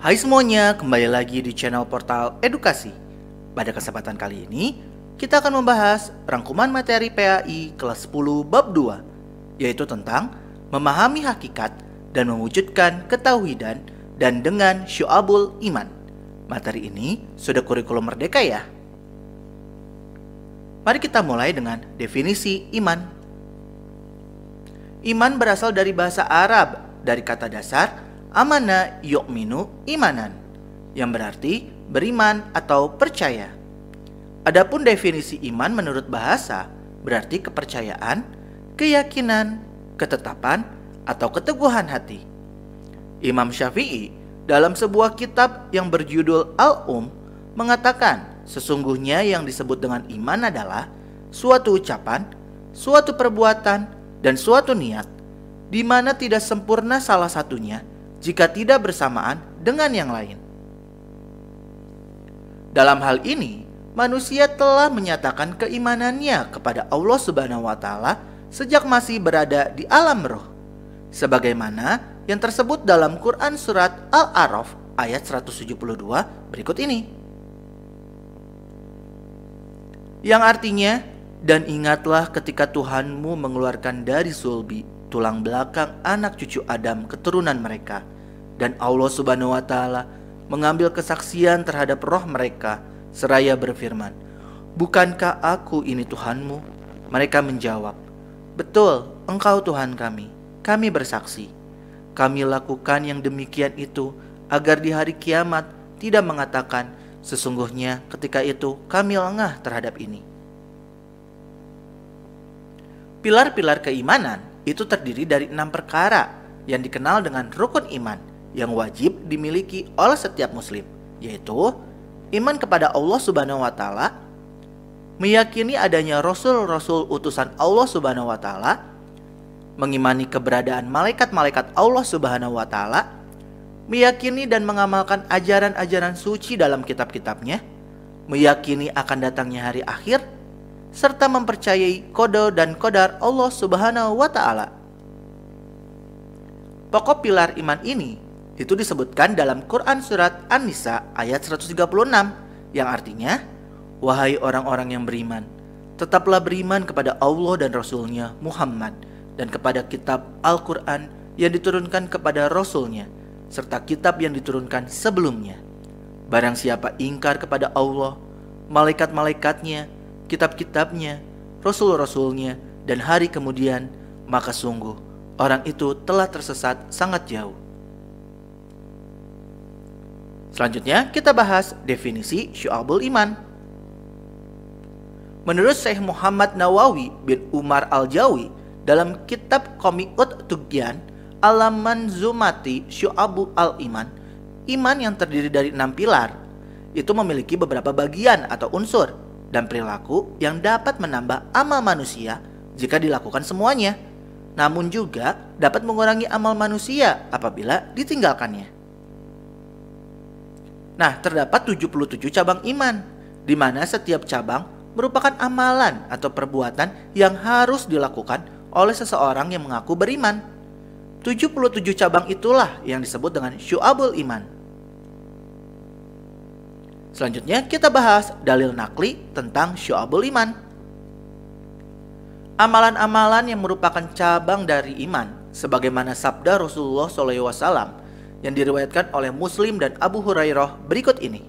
Hai semuanya, kembali lagi di channel Portal Edukasi. Pada kesempatan kali ini, kita akan membahas rangkuman materi PAI kelas 10 bab 2, yaitu tentang memahami hakikat dan mewujudkan ketauhidan dan dengan syu'abul iman. Materi ini sudah kurikulum merdeka ya. Mari kita mulai dengan definisi iman. Iman berasal dari bahasa Arab, dari kata dasar amana yu'minu imanan, yang berarti beriman atau percaya. Adapun definisi iman menurut bahasa berarti kepercayaan, keyakinan, ketetapan, atau keteguhan hati. Imam Syafi'i dalam sebuah kitab yang berjudul Al-Um mengatakan sesungguhnya yang disebut dengan iman adalah suatu ucapan, suatu perbuatan, dan suatu niat, di mana tidak sempurna salah satunya jika tidak bersamaan dengan yang lain. Dalam hal ini, manusia telah menyatakan keimanannya kepada Allah Subhanahu wa Ta'ala sejak masih berada di alam roh, sebagaimana yang tersebut dalam Quran Surat Al-A'raf ayat 172 berikut ini, yang artinya, dan ingatlah ketika Tuhanmu mengeluarkan dari sulbi tulang belakang anak cucu Adam keturunan mereka, dan Allah Subhanahu wa Ta'ala mengambil kesaksian terhadap roh mereka seraya berfirman, bukankah aku ini Tuhanmu? Mereka menjawab, betul, engkau Tuhan kami bersaksi. Kami lakukan yang demikian itu agar di hari kiamat tidak mengatakan, sesungguhnya ketika itu kami lengah terhadap ini. Pilar-pilar keimanan itu terdiri dari 6 perkara yang dikenal dengan rukun iman yang wajib dimiliki oleh setiap muslim, yaitu iman kepada Allah Subhanahu wa Ta'ala, meyakini adanya rasul-rasul utusan Allah Subhanahu wa Ta'ala, mengimani keberadaan malaikat-malaikat Allah Subhanahu wa Ta'ala, meyakini dan mengamalkan ajaran-ajaran suci dalam kitab-kitabnya, meyakini akan datangnya hari akhir, serta mempercayai qada dan qadar Allah Subhanahu wa Ta'ala. Pokok pilar iman ini itu disebutkan dalam Quran Surat An-Nisa ayat 136, yang artinya, wahai orang-orang yang beriman, tetaplah beriman kepada Allah dan Rasul-Nya Muhammad, dan kepada kitab Al-Quran yang diturunkan kepada Rasul-Nya, serta kitab yang diturunkan sebelumnya. Barang siapa ingkar kepada Allah, malaikat-malaikatnya, kitab-kitabnya, rasul-rasulnya, dan hari kemudian, maka sungguh orang itu telah tersesat sangat jauh. Selanjutnya kita bahas definisi syu'abul iman. Menurut Syekh Muhammad Nawawi bin Umar Al-Jawi dalam kitab Qami'ut Tughyan Al-Manzumati Syu'abul al-Iman, iman yang terdiri dari 6 pilar itu memiliki beberapa bagian atau unsur dan perilaku yang dapat menambah amal manusia jika dilakukan semuanya, namun juga dapat mengurangi amal manusia apabila ditinggalkannya. Nah, terdapat 77 cabang iman, di mana setiap cabang merupakan amalan atau perbuatan yang harus dilakukan oleh seseorang yang mengaku beriman. 77 cabang itulah yang disebut dengan syu'abul iman. Selanjutnya kita bahas dalil nakli tentang syu'abul iman. Amalan-amalan yang merupakan cabang dari iman, sebagaimana sabda Rasulullah SAW yang diriwayatkan oleh Muslim dan Abu Hurairah berikut ini,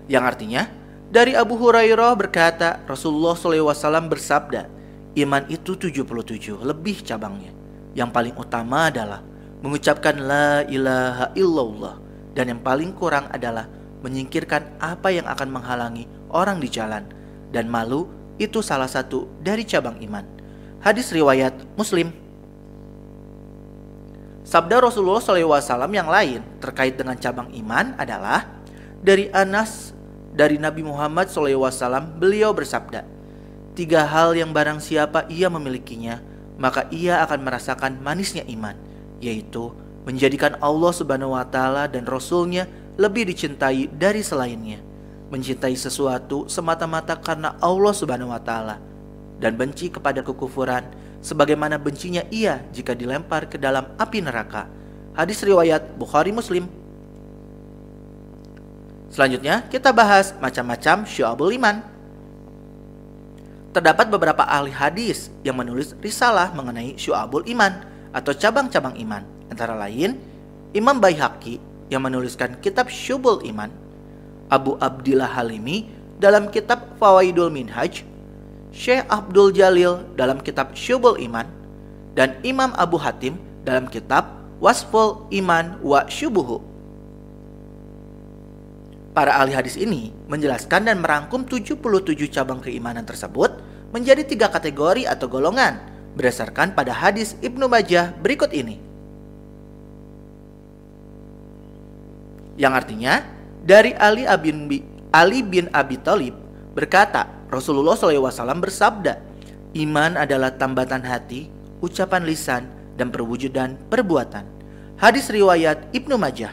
yang artinya, dari Abu Hurairah berkata, Rasulullah SAW bersabda, iman itu 77 lebih cabangnya. Yang paling utama adalah mengucapkan la ilaha illallah, dan yang paling kurang adalah menyingkirkan apa yang akan menghalangi orang di jalan, dan malu itu salah satu dari cabang iman. Hadis riwayat Muslim. Sabda Rasulullah SAW yang lain terkait dengan cabang iman adalah dari Anas dari Nabi Muhammad SAW, beliau bersabda, 3 hal yang barang siapa ia memilikinya, maka ia akan merasakan manisnya iman, yaitu menjadikan Allah Subhanahu wa Ta'ala dan Rasul-Nya lebih dicintai dari selainnya, mencintai sesuatu semata-mata karena Allah Subhanahu wa Ta'ala, dan benci kepada kekufuran sebagaimana bencinya ia jika dilempar ke dalam api neraka. Hadis riwayat Bukhari Muslim. Selanjutnya kita bahas macam-macam syu'abul iman. Terdapat beberapa ahli hadis yang menulis risalah mengenai syu'abul iman atau cabang-cabang iman. Antara lain, Imam Baihaqi yang menuliskan kitab Syubul Iman, Abu Abdillah Halimi dalam kitab Fawaidul Minhaj, Syekh Abdul Jalil dalam kitab Syubul Iman, dan Imam Abu Hatim dalam kitab Wasful Iman wa Syubuhu. Para ahli hadis ini menjelaskan dan merangkum 77 cabang keimanan tersebut menjadi 3 kategori atau golongan berdasarkan pada hadis Ibnu Majah berikut ini. Yang artinya, dari Ali bin Abi Thalib berkata, Rasulullah SAW bersabda, iman adalah tambatan hati, ucapan lisan, dan perwujudan perbuatan. Hadis riwayat Ibnu Majah.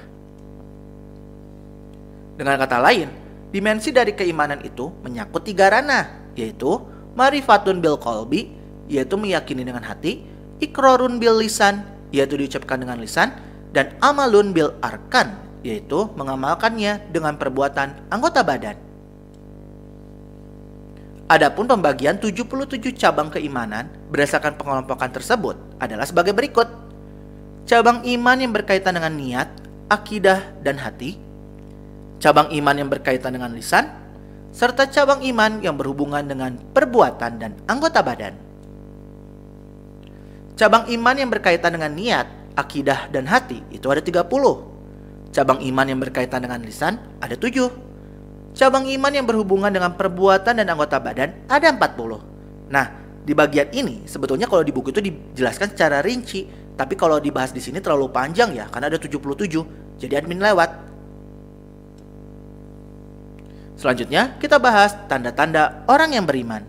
Dengan kata lain, dimensi dari keimanan itu menyangkut 3 ranah, yaitu marifatun bil qalbi, yaitu meyakini dengan hati, iqrarun bil lisan, yaitu diucapkan dengan lisan, dan amalun bil arkan, yaitu mengamalkannya dengan perbuatan anggota badan. Adapun pembagian 77 cabang keimanan berdasarkan pengelompokan tersebut adalah sebagai berikut. Cabang iman yang berkaitan dengan niat, akidah, dan hati. Cabang iman yang berkaitan dengan lisan, serta cabang iman yang berhubungan dengan perbuatan dan anggota badan. Cabang iman yang berkaitan dengan niat, akidah, dan hati itu ada 30. Cabang iman yang berkaitan dengan lisan ada 7. Cabang iman yang berhubungan dengan perbuatan dan anggota badan ada 40. Nah, di bagian ini sebetulnya kalau di buku itu dijelaskan secara rinci, tapi kalau dibahas di sini terlalu panjang ya, karena ada 77. Jadi admin lewat. Selanjutnya kita bahas tanda-tanda orang yang beriman.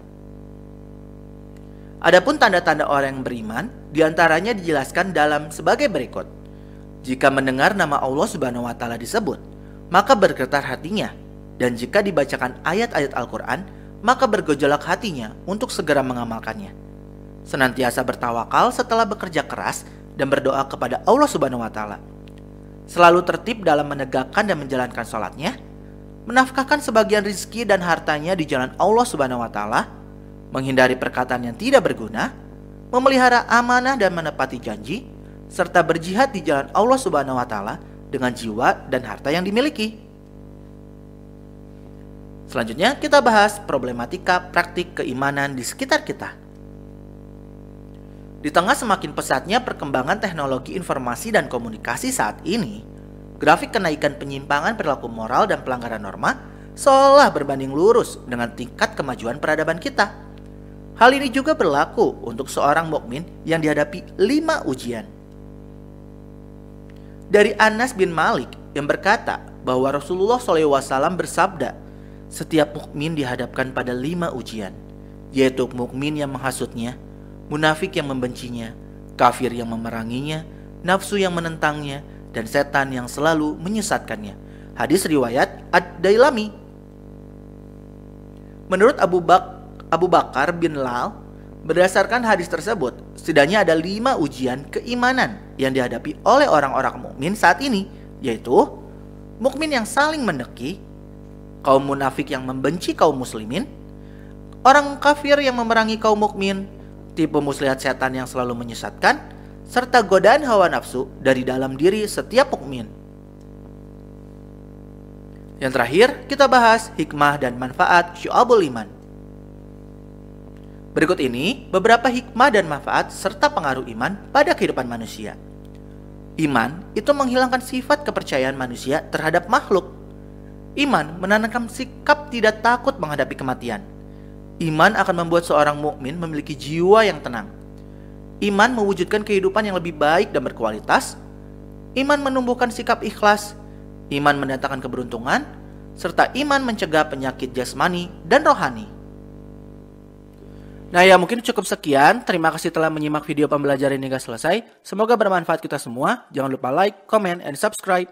Adapun tanda-tanda orang yang beriman diantaranya dijelaskan dalam sebagai berikut. Jika mendengar nama Allah Subhanahu wa Ta'ala disebut, maka bergetar hatinya, dan jika dibacakan ayat-ayat Al-Quran, maka bergejolak hatinya untuk segera mengamalkannya. Senantiasa bertawakal setelah bekerja keras dan berdoa kepada Allah Subhanahu wa Ta'ala. Selalu tertib dalam menegakkan dan menjalankan sholatnya, menafkahkan sebagian rizki dan hartanya di jalan Allah Subhanahu wa Ta'ala, menghindari perkataan yang tidak berguna, memelihara amanah dan menepati janji, serta berjihad di jalan Allah Subhanahu wa Ta'ala dengan jiwa dan harta yang dimiliki. Selanjutnya kita bahas problematika praktik keimanan di sekitar kita. Di tengah semakin pesatnya perkembangan teknologi informasi dan komunikasi saat ini, grafik kenaikan penyimpangan perilaku moral dan pelanggaran norma seolah berbanding lurus dengan tingkat kemajuan peradaban kita. Hal ini juga berlaku untuk seorang mukmin yang dihadapi 5 ujian. Dari Anas bin Malik yang berkata bahwa Rasulullah SAW bersabda, setiap mukmin dihadapkan pada 5 ujian, yaitu mukmin yang menghasutnya, munafik yang membencinya, kafir yang memeranginya, nafsu yang menentangnya, dan setan yang selalu menyesatkannya. Hadis riwayat Ad-Dailami. Menurut Abu Bakar bin Lal, berdasarkan hadis tersebut, setidaknya ada 5 ujian keimanan yang dihadapi oleh orang-orang mukmin saat ini, yaitu mukmin yang saling mendeki, kaum munafik yang membenci kaum muslimin, orang kafir yang memerangi kaum mukmin, tipu muslihat setan yang selalu menyesatkan, serta godaan hawa nafsu dari dalam diri setiap mukmin. Yang terakhir, kita bahas hikmah dan manfaat syu'abul iman. Berikut ini beberapa hikmah dan manfaat serta pengaruh iman pada kehidupan manusia. Iman itu menghilangkan sifat kepercayaan manusia terhadap makhluk. Iman menanamkan sikap tidak takut menghadapi kematian. Iman akan membuat seorang mukmin memiliki jiwa yang tenang. Iman mewujudkan kehidupan yang lebih baik dan berkualitas. Iman menumbuhkan sikap ikhlas. Iman mendatangkan keberuntungan, serta iman mencegah penyakit jasmani dan rohani. Nah ya, mungkin cukup sekian. Terima kasih telah menyimak video pembelajaran ini hingga selesai. Semoga bermanfaat kita semua. Jangan lupa like, comment, and subscribe.